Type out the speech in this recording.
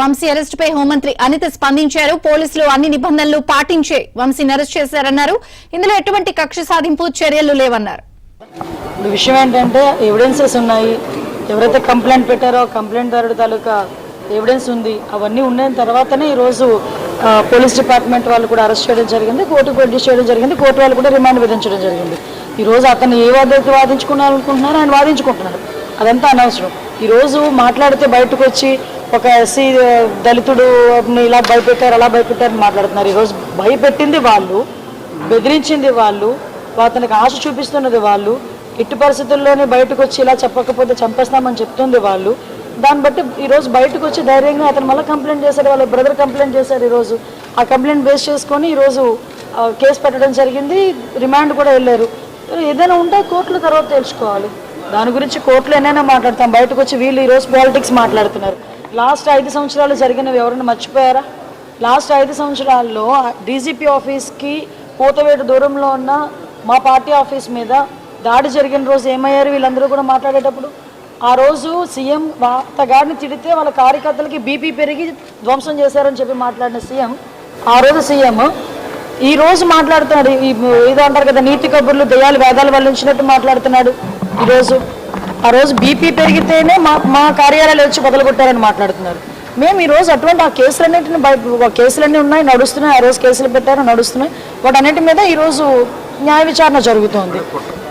Vamsi arrest పై హోంమంత్రి అనిత స్పందించారు. పోలీసులు అన్ని నిబంధనలు పాటించే వంశీని అరెస్ట్ చేశారన్నారు. ఇందులో ఎటువంటి కక్ష సాధింపు చర్యలు లేవన్నారు. విషయం ఏంటంటే ఎవిడెన్సెస్ ఉన్నాయి. ఎవరైతే కంప్లైంట్ పెట్టారో కంప్లైంట్ దారుడు తాలూకా ఎవిడెన్స్ ఉంది. అవన్నీ ఉన్న తర్వాతనే ఈరోజు పోలీస్ డిపార్ట్మెంట్ వాళ్ళు కూడా అరెస్ట్ చేయడం జరిగింది, కోర్టుకు ప్రొడ్యూస్ చేయడం జరిగింది, కోర్టు వాళ్ళు కూడా రిమాండ్ విధించడం జరిగింది. ఈరోజు అతను ఏ వాదనకి వాదించుకున్నారనుకుంటున్నారో ఆయన వాదించుకుంటున్నారు. అదంతా అనవసరం. ఈరోజు మాట్లాడితే బయటకు వచ్చి ఒక ఎస్సీ దళితుడు ఇలా భయపెట్టారు అలా భయపెట్టారని మాట్లాడుతున్నారు. ఈరోజు భయపెట్టింది వాళ్ళు, బెదిరించింది వాళ్ళు, అతనికి ఆశ చూపిస్తున్నది వాళ్ళు, ఎట్టి పరిస్థితుల్లోనే బయటకు వచ్చి ఇలా చెప్పకపోతే చంపేస్తామని చెప్తుంది వాళ్ళు. దాన్ని బట్టి ఈరోజు బయటకు వచ్చి ధైర్యంగా అతను మళ్ళీ కంప్లైంట్ చేశారు, వాళ్ళ బ్రదర్ కంప్లైంట్ చేశారు. ఈరోజు ఆ కంప్లైంట్ బేస్ చేసుకొని ఈరోజు కేసు పెట్టడం జరిగింది, రిమాండ్ కూడా వెళ్ళారు. ఏదైనా ఉంటే కోర్టుల తర్వాత తెలుసుకోవాలి. దాని గురించి కోర్టులో ఎన్నైనా మాట్లాడతాం. బయటకు వచ్చి వీళ్ళు ఈరోజు పాలిటిక్స్ మాట్లాడుతున్నారు. లాస్ట్ 5 సంవత్సరాలు జరిగినవి ఎవరైనా మర్చిపోయారా? లాస్ట్ 5 సంవత్సరాల్లో డీజీపీ ఆఫీస్కి పోతవేటు దూరంలో ఉన్న మా పార్టీ ఆఫీస్ మీద దాడి జరిగిన రోజు ఏమయ్యారు వీళ్ళందరూ కూడా మాట్లాడేటప్పుడు? ఆ రోజు సీఎం అతగాడిని తిడితే వాళ్ళ కార్యకర్తలకి బీపీ పెరిగి ధ్వంసం చేశారని చెప్పి మాట్లాడిన సీఎం, ఆ రోజు సీఎం ఈ రోజు మాట్లాడుతున్నాడు. ఏదో అంటారు కదా, నీతి కబుర్లు దయ్యాలు వేదాలు వల్లించినట్టు మాట్లాడుతున్నాడు. ఈరోజు ఆ రోజు బీపీ పెరిగితేనే మా కార్యాలయాలు వచ్చి మొదలుకొట్టారని మాట్లాడుతున్నారు. మేము ఈరోజు అటువంటి ఆ కేసులన్నింటినీ కేసులన్నీ ఉన్నాయి, నడుస్తున్నాయి. ఆ రోజు కేసులు పెట్టారు, నడుస్తున్నాయి. వాటన్నిటి మీద ఈరోజు న్యాయ విచారణ జరుగుతోంది.